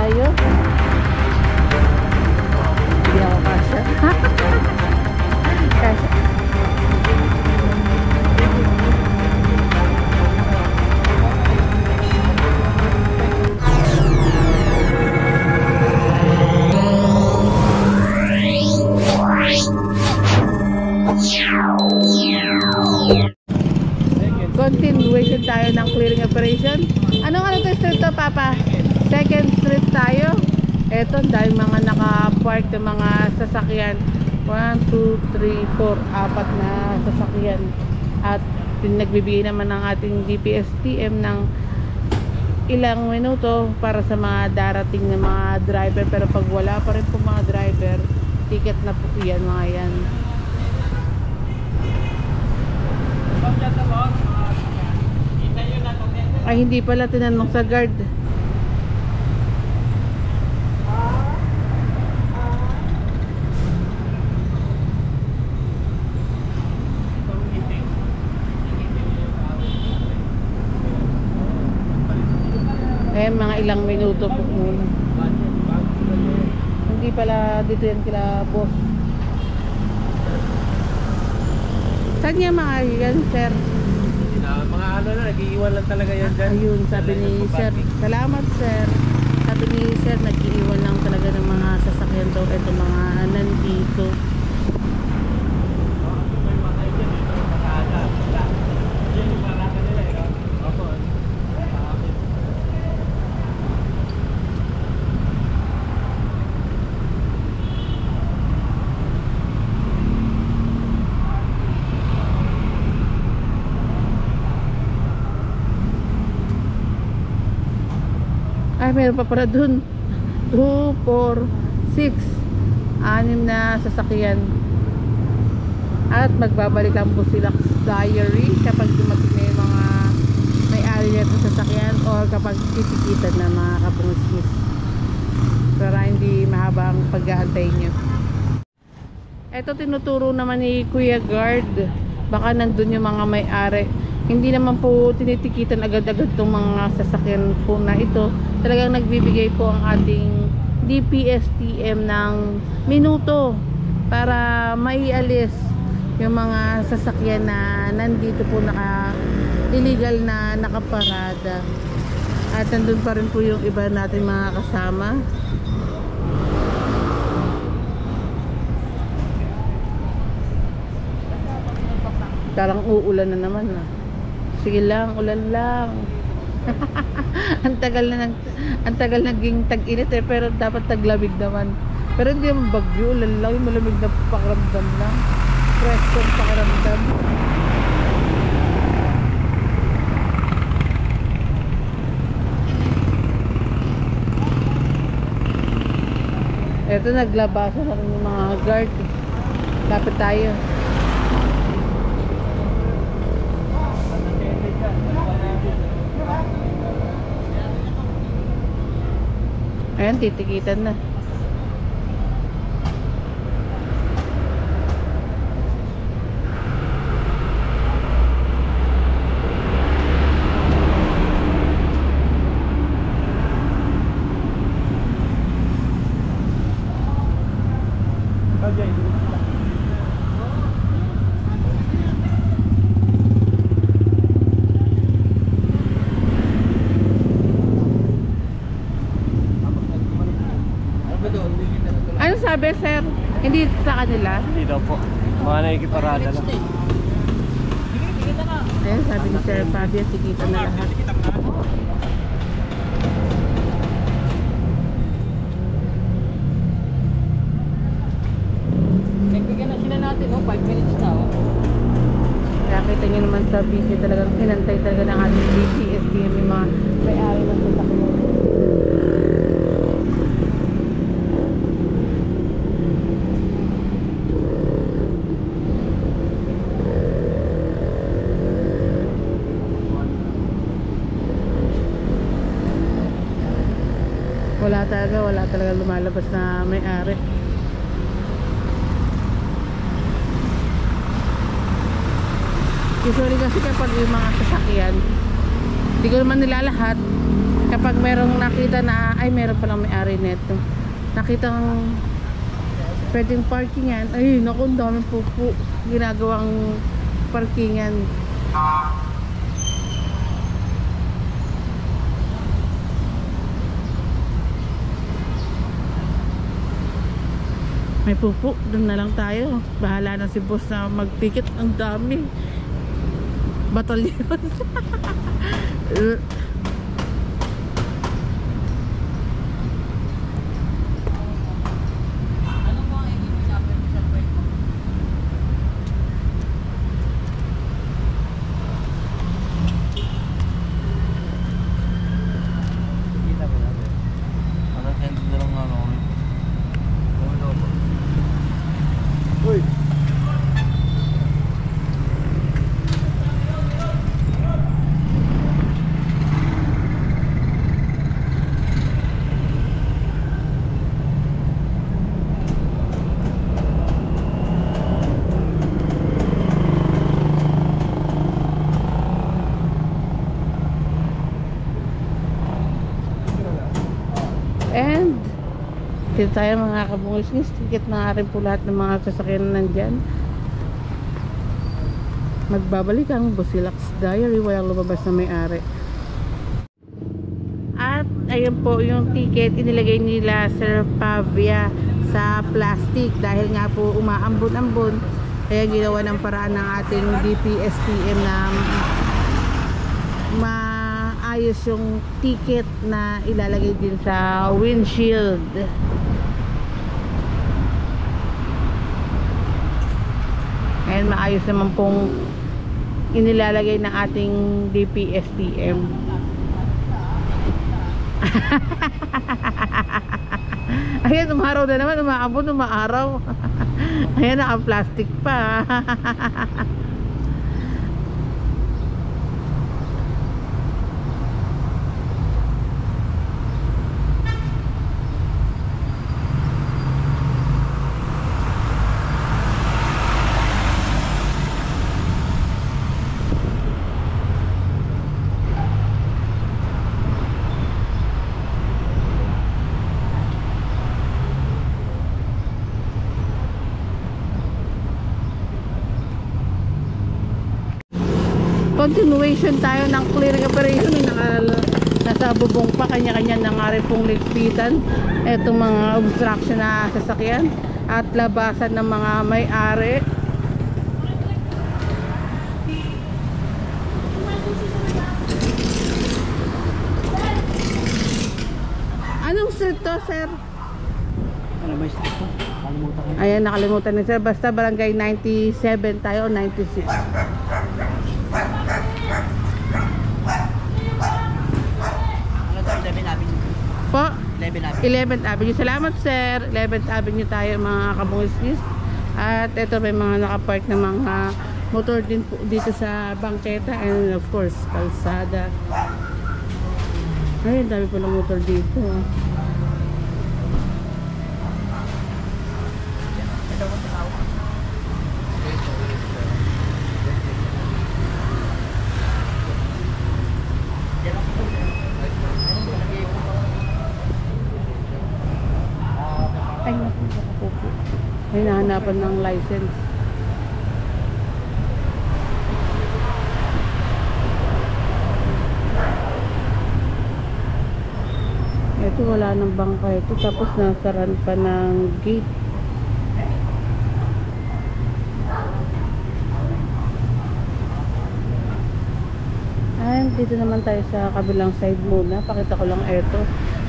tayo. Hindi ako kasya. Kasya. Continuation tayo ng clearing operation. Ano to street to, Papa? Second street tayo. Eto, dahil mga naka-park ng mga sasakyan. 1, 2, 3, 4, 4 na sasakyan. At nagbibigay naman ng ating DPSTM ng ilang minuto para sa mga darating na mga driver. Pero pag wala pa rin po mga driver, ticket na po yan, mga yan. Ay, hindi pala tinanong sa guard. Eh, mga ilang minuto po muna. Hindi pala dito yan kila boss. Saan niya mga yan, sir? Mga ano na, nag-iiwan lang talaga yan dyan. Ayun, sabi ni sir. Salamat, sir. Sabi ni sir, nag-iiwan lang talaga ng mga sasakyan daw. Ito mga nandito. Ay, meron pa pala dun. 2, 4, 6. 6 na sasakyan. At magbabalik lang po sila sa diary kapag dumating na yung mga may-ari nito sasakyan o kapag titikitan na mga kabungis-ngis. Para hindi mahaba ang pag-aantay nyo. Ito tinuturo naman ni Kuya Guard. Baka nandun yung mga may-ari. Hindi naman po tinitikitan agad-agad itong mga sasakyan po na ito. Talagang nagbibigay po ang ating DPSTM ng minuto para maialis yung mga sasakyan na nandito po illegal na nakaparada. At nandun pa rin po yung iba natin mga kasama. Parang uulan na naman na. Sige lang, ulan lang. ang tagal naging tag-init eh, pero dapat taglamig naman. Pero hindi naman bagyo, ulan lang, yung malamig na pakiramdam lang. Fresh yung pakiramdam. Eto, naglabasan na rin yung mga guard. Lapit tayo. Ayan, titikitan na. Ano sabi, sir? Hindi sa kanila? Hindi daw po. Mga nakikiparada lang. Ayan, sabi ni Sir Fabio, tikita na lahat. Nagbigyan na sila natin, 5 minutes na. Nakita nyo naman sa video, talagang hinantay talaga ng ating DPSTM yung mga may-ari ng sasakyan. Wala talaga lumalabas na may-ari. Usually kasi kapag yung mga sasakyan, hindi ko naman nila lahat, kapag merong nakita na ay meron palang may-ari neto, nakitang pwedeng parkingan, ay naku, ang daming pupo ginagawang parkingan. May pupo, doon na lang tayo. Bahala na si boss na magpikit. Ang dami. Batalyon. Ano mo ang i-usapan sa point mo? Kita mo natin. Parang hindi na lang ano. Uy! And dito tayo mga kabungis-ngis, tikit na rin po lahat ng mga sasakyan na nandyan. Magbabalik ang Busilaks Diary, walang lumabas na may-ari. At ayun po yung ticket, inilagay nila Sir Pavia sa plastic dahil nga po umaambon-ambon, kaya ginawa ng paraan ng ating DPSTM na maayos yung ticket na ilalagay din sa windshield. And maayos naman pong inilalagay ng ating DPSTM. Ayan, umaraw na naman, umaambon, umaaraw. Ayan, naka-plastic pa. Continuation tayo ng clearing operation. Nasa bubong pa, kanya-kanya na nga rin pong ligpitan etong mga obstruction na sasakyan at labasan ng mga may-ari. Anong street to, sir? Ano ba yung street ko? Kalimutan ko. Ayan, nakalimutan ni sir. Basta barangay 97 tayo o 96. Ano to? 11 Avenue. Po? 11 Avenue. 11th Avenue. Salamat, sir. 11th Avenue tayo, mga kabungis. At ito may mga nakapark na mga motor din po dito sa bangketa and of course, kalsada. Ay, dami po ng motor dito. Ay, naku, po. May nahanapan ng license. Ito wala nang bangka ito, tapos nasaran pa ng gate. And dito naman tayo sa kabilang side muna. Pakita ko lang ito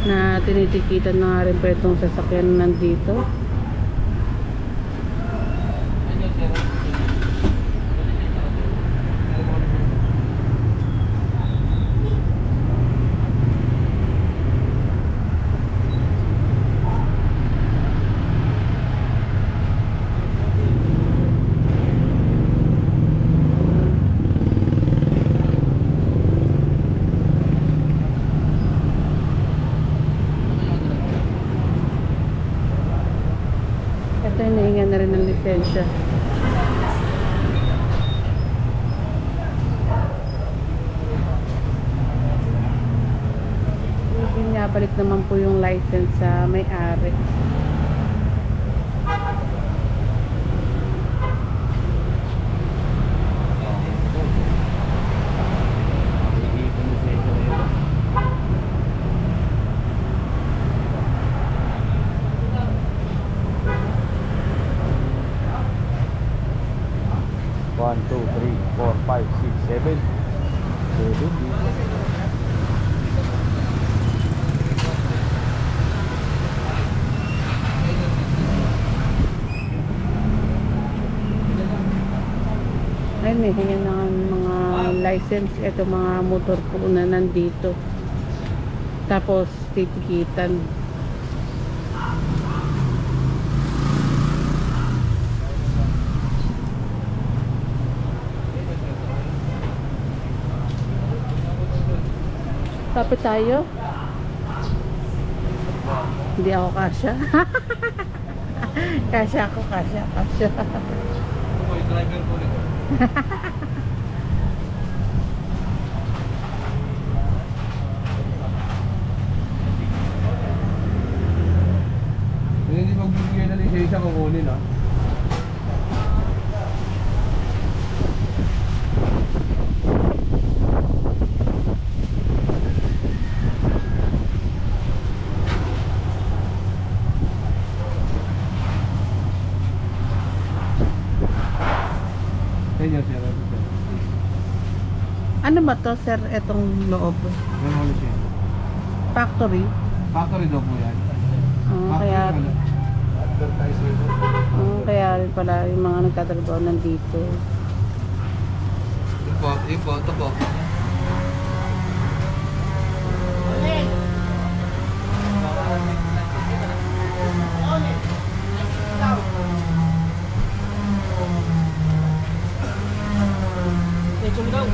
na tinitikitan na nga rin pa itong sasakyan nandito. Ito yung nahinga na rin ng lisensya. ibabalik naman po yung license sa may-ari. One, two, three, four, five, six, seven. Seven. Ayun, may hingan ng mga license. Ito mga motor po na nandito. Tapos titikitan. Tapos tayo. Hindi ako kasya. Kasya ako, kasya. Okay, driver ko nito. Hindi magbibigay na lisensya kung kunin ah. Sir, Ano ba to, sir, etong loob? ano siya? Factory? Factory daw po yan. Kaya, Advertising. kaya rin pala yung mga nagtatrabaho nandito. Yun po, ito po. Ito daw.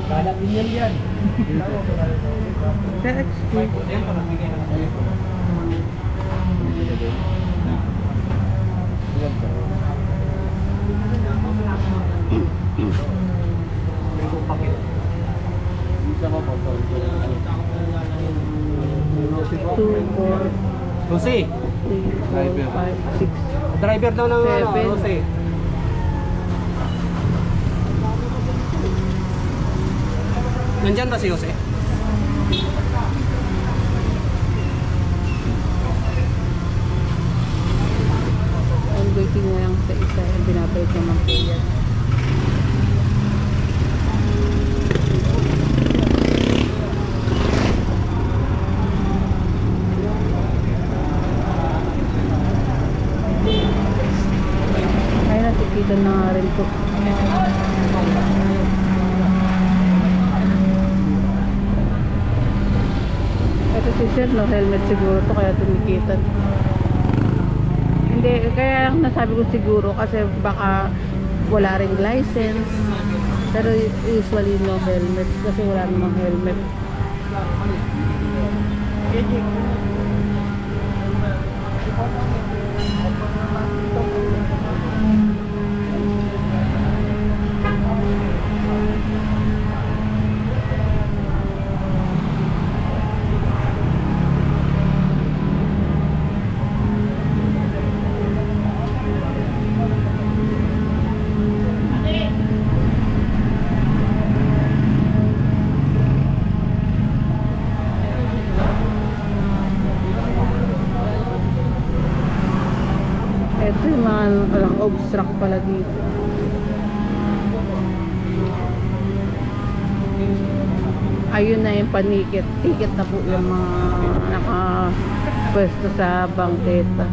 Kala din yan. Sir, excuse. Two, four, Jose, 3, 4, 5, 6. driver daw ng Seven. Jose. Nandyan ba si Jose? I'm waiting na lang sa isa. Binabalik naman po yan. Ay, natikitan na nga rin po. Ito si sir, no helmet siguro to kaya tumikitan. Hindi, kaya lang nasabi ko siguro kasi baka wala ring license. Pero usually no helmet kasi wala namang helmet. Ito yung mga obstruct pala dito. Ayun na yung panikit. Tikit na po yung mga nakapwesto sa bangketa.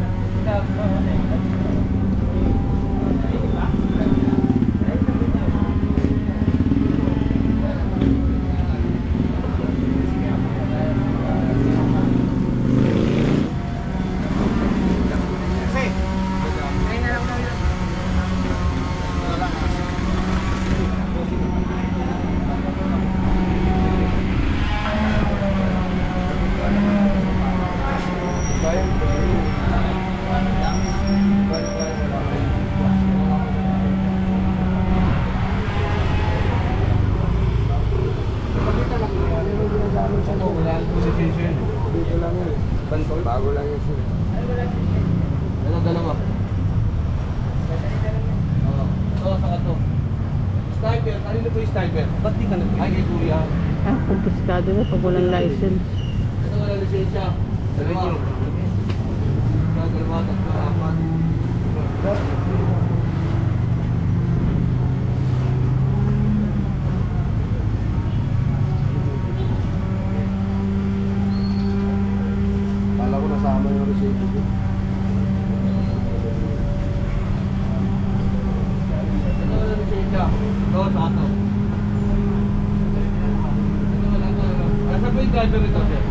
Bantol? Bago lang yun sir. Ano dalawa? Oo, saka to. Sniper, kanino po yung sniper? Ba't di ka nag- Ay, kay kuya. Ah, kumpiskado na pag walang license. Ito wala lisensya. Dalawa. Dalawa, tatlo, apat. Kala ko nasama yung resito ko. Ito wala lisensya. Ito, sato. Ito wala to. Asa po yung driver nito, sir?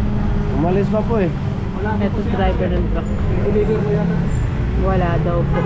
Umalis pa po eh. Ito driver ng truck. Deliver mo yan. Wala daw po.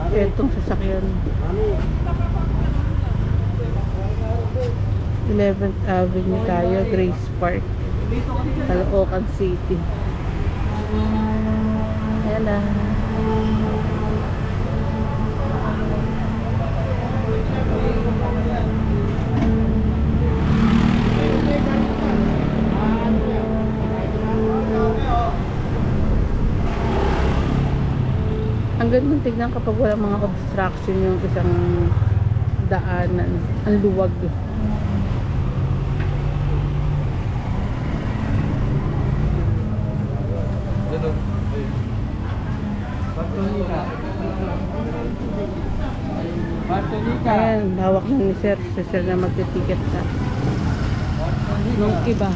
Itong sasakyan 11th Avenue tayo, Grace Park, Caloocan City. Ayan na. Ang gandang tignan kapag wala mga obstruction yung isang daanan. Ang luwag. Dito. Bartolika. Bartolika. Ayan, hawak na ni Sir. Si Sir na magtitiket na. Nung iba.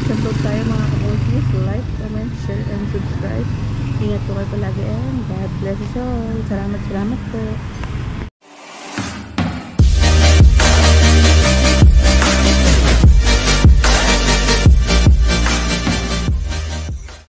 Subscribe tayo mga kaboses. Like, comment, share, and subscribe. Ingat po kayo palagi and God bless us all. Salamat po.